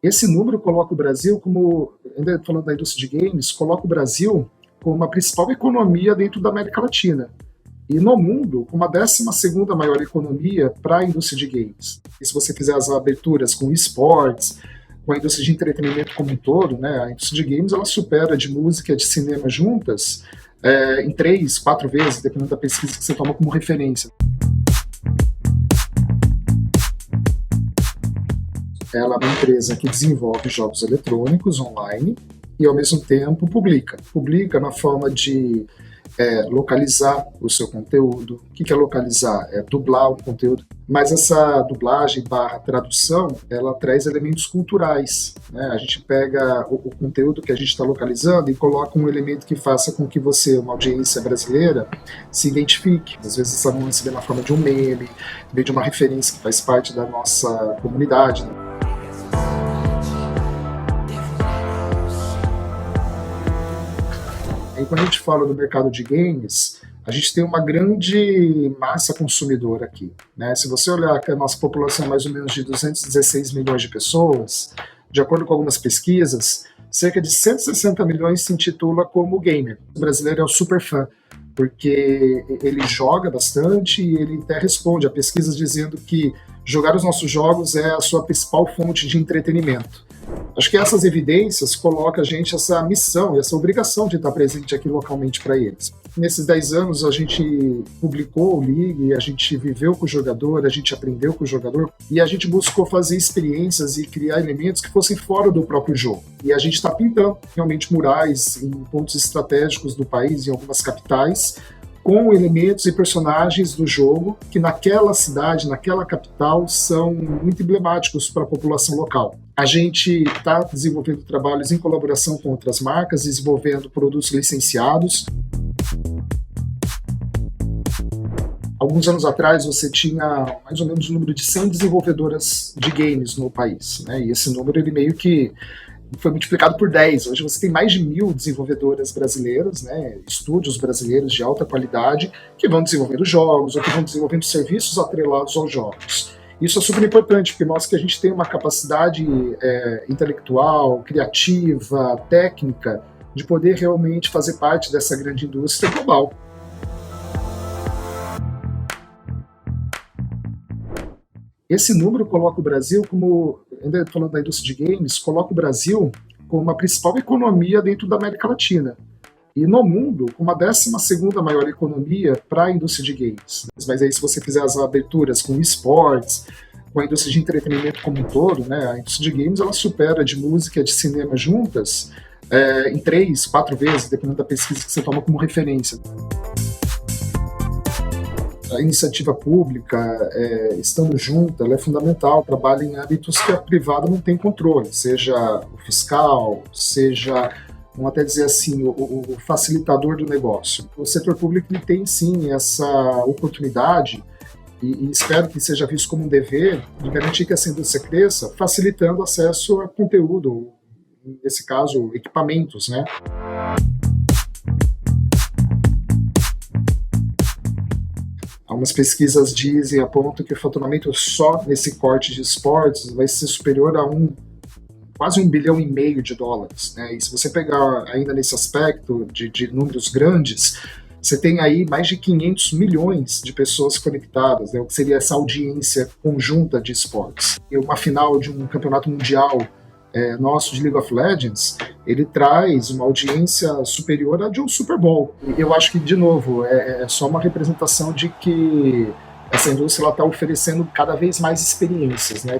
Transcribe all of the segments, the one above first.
Esse número coloca o Brasil como, ainda falando da indústria de games, coloca o Brasil como a principal economia dentro da América Latina. E no mundo, como a 12ª maior economia para a indústria de games. E se você fizer as aberturas com esportes, com a indústria de entretenimento como um todo, né, a indústria de games ela supera de música e de cinema juntas em 3, 4 vezes, dependendo da pesquisa que você toma como referência. Ela é uma empresa que desenvolve jogos eletrônicos online e, ao mesmo tempo, publica. Publica na forma de localizar o seu conteúdo. O que é localizar? É dublar o conteúdo. Mas essa dublagem / tradução, ela traz elementos culturais, né? A gente pega o conteúdo que a gente está localizando e coloca um elemento que faça com que você, uma audiência brasileira, se identifique. Às vezes essa nuance vem na forma de um meme, vem de uma referência que faz parte da nossa comunidade, né? E quando a gente fala do mercado de games, a gente tem uma grande massa consumidora aqui, né? Se você olhar que a nossa população é mais ou menos de 216 milhões de pessoas, de acordo com algumas pesquisas, cerca de 160 milhões se intitula como gamer. O brasileiro é o super fã, porque ele joga bastante e ele até responde a pesquisas dizendo que jogar os nossos jogos é a sua principal fonte de entretenimento. Acho que essas evidências colocam a gente essa missão e essa obrigação de estar presente aqui localmente para eles. Nesses 10 anos a gente publicou o League, a gente viveu com o jogador, a gente aprendeu com o jogador e a gente buscou fazer experiências e criar elementos que fossem fora do próprio jogo. E a gente está pintando realmente murais em pontos estratégicos do país, em algumas capitais, com elementos e personagens do jogo que naquela cidade, naquela capital, são muito emblemáticos para a população local. A gente está desenvolvendo trabalhos em colaboração com outras marcas, desenvolvendo produtos licenciados. Alguns anos atrás, você tinha mais ou menos o número de 100 desenvolvedoras de games no país, né? E esse número ele meio que foi multiplicado por 10. Hoje você tem mais de 1.000 desenvolvedoras brasileiras, né, estúdios brasileiros de alta qualidade que vão desenvolvendo jogos ou que vão desenvolvendo serviços atrelados aos jogos. Isso é super importante, porque mostra que a gente tem uma capacidade intelectual, criativa, técnica, de poder realmente fazer parte dessa grande indústria global. Esse número coloca o Brasil como, ainda falando da indústria de games, coloca o Brasil como a principal economia dentro da América Latina. E no mundo, como a 12ª maior economia para a indústria de games. Mas aí se você fizer as aberturas com esportes, com a indústria de entretenimento como um todo, né, a indústria de games ela supera de música e de cinema juntas em 3, 4 vezes, dependendo da pesquisa que você toma como referência. A iniciativa pública, estando junta, ela é fundamental, trabalha em âmbitos que a privada não tem controle, seja o fiscal, seja, vamos até dizer assim, o facilitador do negócio. O setor público ele tem sim essa oportunidade, e espero que seja visto como um dever, de garantir que essa indústria cresça, facilitando acesso a conteúdo, nesse caso, equipamentos, né? Algumas pesquisas dizem, apontam que o faturamento só nesse corte de esportes vai ser superior a quase $1,5 bilhão de dólares, né? E se você pegar ainda nesse aspecto de números grandes, você tem aí mais de 500 milhões de pessoas conectadas, né? O que seria essa audiência conjunta de esportes. E uma final de um campeonato mundial nosso de League of Legends, ele traz uma audiência superior à de um Super Bowl. E eu acho que, de novo, é só uma representação de que essa indústria está oferecendo cada vez mais experiências, né?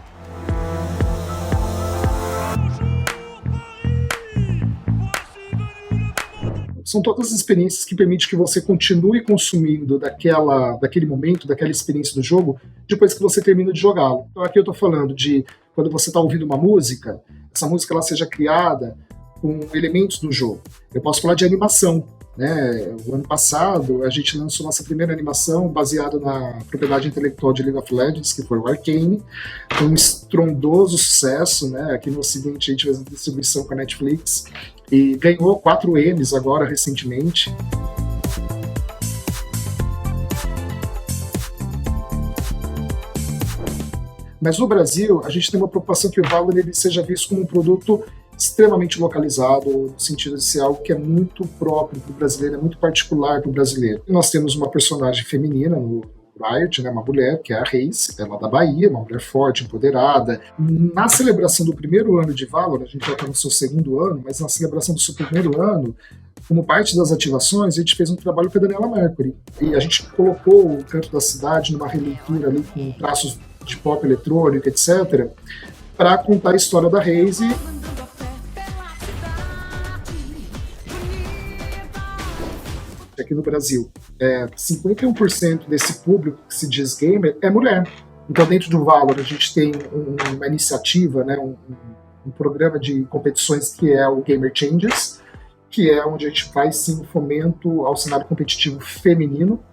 São todas as experiências que permitem que você continue consumindo daquele momento, daquela experiência do jogo, depois que você termina de jogá-lo. Então aqui eu estou falando de quando você está ouvindo uma música, essa música ela seja criada com elementos do jogo. Eu posso falar de animação, né? O ano passado a gente lançou nossa primeira animação baseada na propriedade intelectual de League of Legends, que foi o Arcane. Foi um estrondoso sucesso, né? Aqui no Ocidente a gente fez a distribuição com a Netflix e ganhou 4 Emmys agora recentemente. Mas no Brasil, a gente tem uma preocupação que o Valorant ele seja visto como um produto extremamente localizado, no sentido de ser algo que é muito próprio para o brasileiro, é muito particular para o brasileiro. E nós temos uma personagem feminina no Riot, né, uma mulher, que é a Raze, ela é da Bahia, uma mulher forte, empoderada. Na celebração do primeiro ano de Valorant, a gente já está no seu segundo ano, mas na celebração do seu primeiro ano, como parte das ativações, a gente fez um trabalho com a Daniela Mercury. E a gente colocou o Canto da Cidade numa releitura ali com traços de pop eletrônico, etc., para contar a história da Raze. Aqui no Brasil, 51% desse público que se diz gamer é mulher. Então, dentro do Valor, a gente tem uma iniciativa, né, um programa de competições que é o Gamer Changes, que é onde a gente faz sim fomento ao cenário competitivo feminino.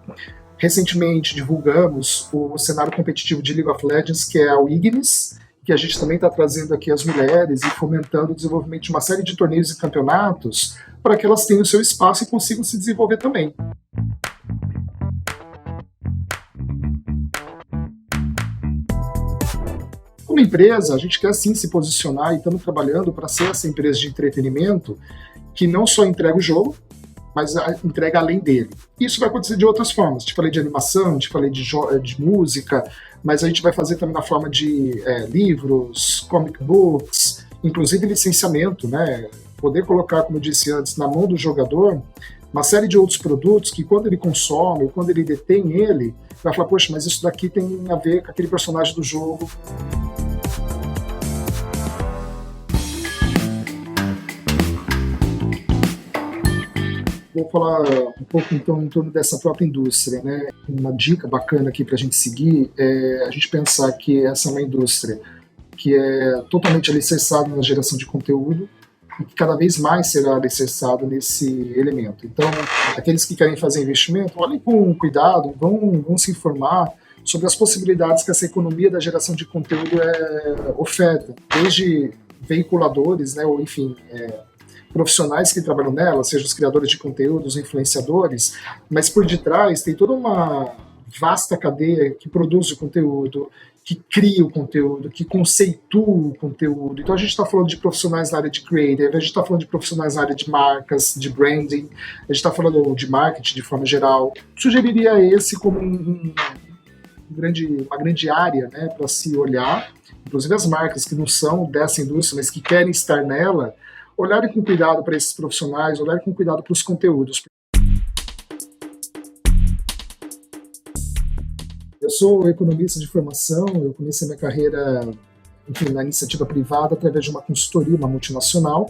Recentemente divulgamos o cenário competitivo de League of Legends, que é o Ignis, que a gente também está trazendo aqui as mulheres e fomentando o desenvolvimento de uma série de torneios e campeonatos para que elas tenham o seu espaço e consigam se desenvolver também. Como empresa, a gente quer sim se posicionar e estamos trabalhando para ser essa empresa de entretenimento que não só entrega o jogo, mas entrega além dele. Isso vai acontecer de outras formas. Te falei de animação, te falei de música, mas a gente vai fazer também na forma de livros, comic books, inclusive licenciamento, né? Poder colocar, como eu disse antes, na mão do jogador uma série de outros produtos que quando ele consome, ou quando ele detém ele, vai falar, poxa, mas isso daqui tem a ver com aquele personagem do jogo. Vou falar um pouco então em torno dessa própria indústria, né? Uma dica bacana aqui para a gente seguir é a gente pensar que essa é uma indústria que é totalmente alicerçada na geração de conteúdo e que cada vez mais será alicerçada nesse elemento. Então, aqueles que querem fazer investimento, olhem com cuidado, vão se informar sobre as possibilidades que essa economia da geração de conteúdo oferta, desde veiculadores, né, ou enfim, profissionais que trabalham nela, seja os criadores de conteúdo, os influenciadores, mas por detrás tem toda uma vasta cadeia que produz o conteúdo, que cria o conteúdo, que conceitua o conteúdo. Então a gente está falando de profissionais na área de creative, a gente está falando de profissionais na área de marcas, de branding, a gente está falando de marketing de forma geral. Sugeriria esse como uma grande área, né, para se olhar, inclusive as marcas que não são dessa indústria, mas que querem estar nela, olharem com cuidado para esses profissionais, olharem com cuidado para os conteúdos. Eu sou economista de formação, eu comecei minha carreira, enfim, na iniciativa privada através de uma consultoria, uma multinacional,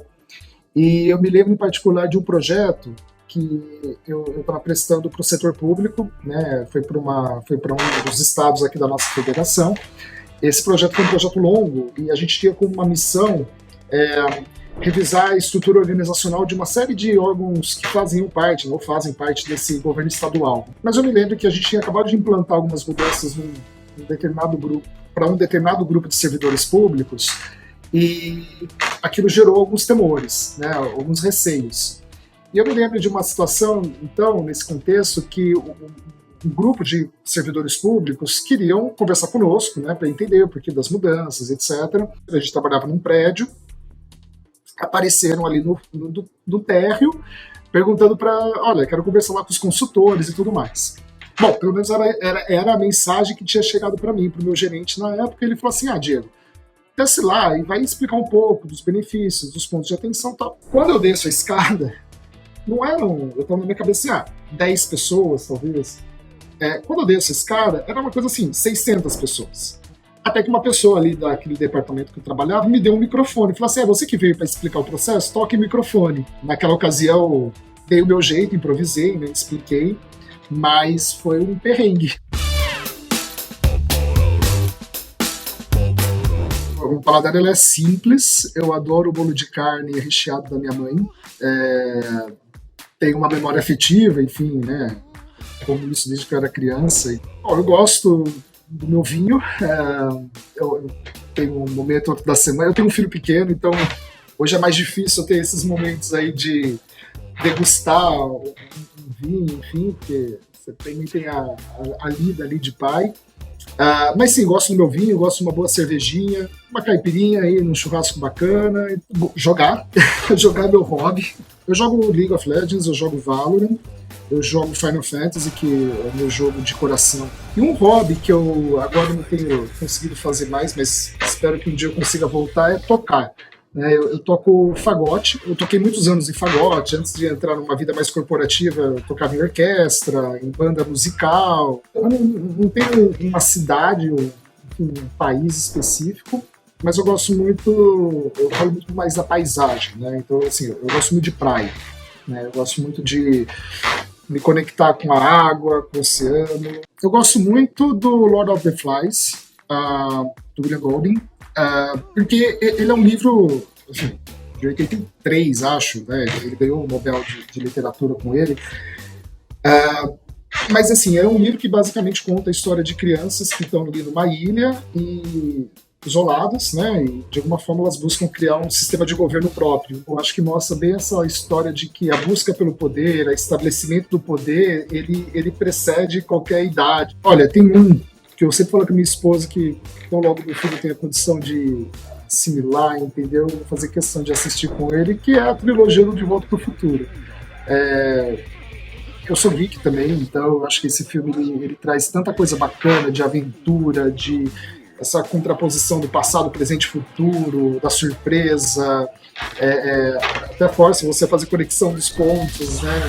e eu me lembro em particular de um projeto que eu estava prestando para o setor público, né, foi para um dos estados aqui da nossa federação. Esse projeto foi um projeto longo e a gente tinha como uma missão revisar a estrutura organizacional de uma série de órgãos que faziam parte, ou fazem parte desse governo estadual. Mas eu me lembro que a gente tinha acabado de implantar algumas mudanças para um determinado grupo de servidores públicos, e aquilo gerou alguns temores, né, alguns receios. E eu me lembro de uma situação, então, nesse contexto, que um grupo de servidores públicos queriam conversar conosco, né, para entender o porquê das mudanças, etc. A gente trabalhava num prédio, apareceram ali no térreo, perguntando olha, quero conversar lá com os consultores e tudo mais. Bom, pelo menos era a mensagem que tinha chegado para mim, para o meu gerente na época. Ele falou assim, Diego, desce lá e vai explicar um pouco dos benefícios, dos pontos de atenção e tal. Quando eu desço a escada, eu estava na minha cabeça assim, 10 pessoas, talvez. Quando eu desço a escada, era uma coisa assim, 600 pessoas. Até que uma pessoa ali daquele departamento que eu trabalhava me deu um microfone. Falou assim, você que veio para explicar o processo? Toque o microfone. Naquela ocasião, dei o meu jeito, improvisei, né, expliquei, mas foi um perrengue. O paladar ela é simples, eu adoro o bolo de carne recheado da minha mãe, tenho uma memória afetiva, enfim, né, como isso desde que eu era criança. Eu gosto do meu vinho, eu tenho um momento da semana, eu tenho um filho pequeno, então hoje é mais difícil eu ter esses momentos aí de degustar um vinho, enfim, porque você também tem a lida ali de pai, Mas sim, gosto do meu vinho, gosto de uma boa cervejinha, uma caipirinha aí num churrasco bacana, jogar, jogar é meu hobby. Eu jogo League of Legends, eu jogo Valorant, eu jogo Final Fantasy, que é o meu jogo de coração. E um hobby que eu agora não tenho conseguido fazer mais, mas espero que um dia eu consiga voltar, é tocar. Eu toco fagote, eu toquei muitos anos em fagote, antes de entrar numa vida mais corporativa, eu tocava em orquestra, em banda musical. Eu não tenho uma cidade, um país específico, mas eu gosto muito, eu falo muito mais da paisagem, né? Então, assim, eu gosto muito de praia, né? Eu gosto muito de me conectar com a água, com o oceano. Eu gosto muito do Lord of the Flies, do William Golding, porque ele é um livro, assim, de 83, acho, né? Ele ganhou o Nobel de Literatura com ele. Mas, assim, é um livro que basicamente conta a história de crianças que estão ali numa ilha e isoladas, né? E de alguma forma elas buscam criar um sistema de governo próprio. Eu acho que mostra bem essa história de que a busca pelo poder, o estabelecimento do poder, ele precede qualquer idade. Olha, tem um que eu sempre falo com a minha esposa que tão logo meu filho tem a condição de assimilar, entendeu? Vou fazer questão de assistir com ele, que é a trilogia do De Volta para o Futuro. Eu sou geek também, então eu acho que esse filme ele traz tanta coisa bacana de aventura, de essa contraposição do passado, presente e futuro, da surpresa, até força você fazer conexão dos pontos, né?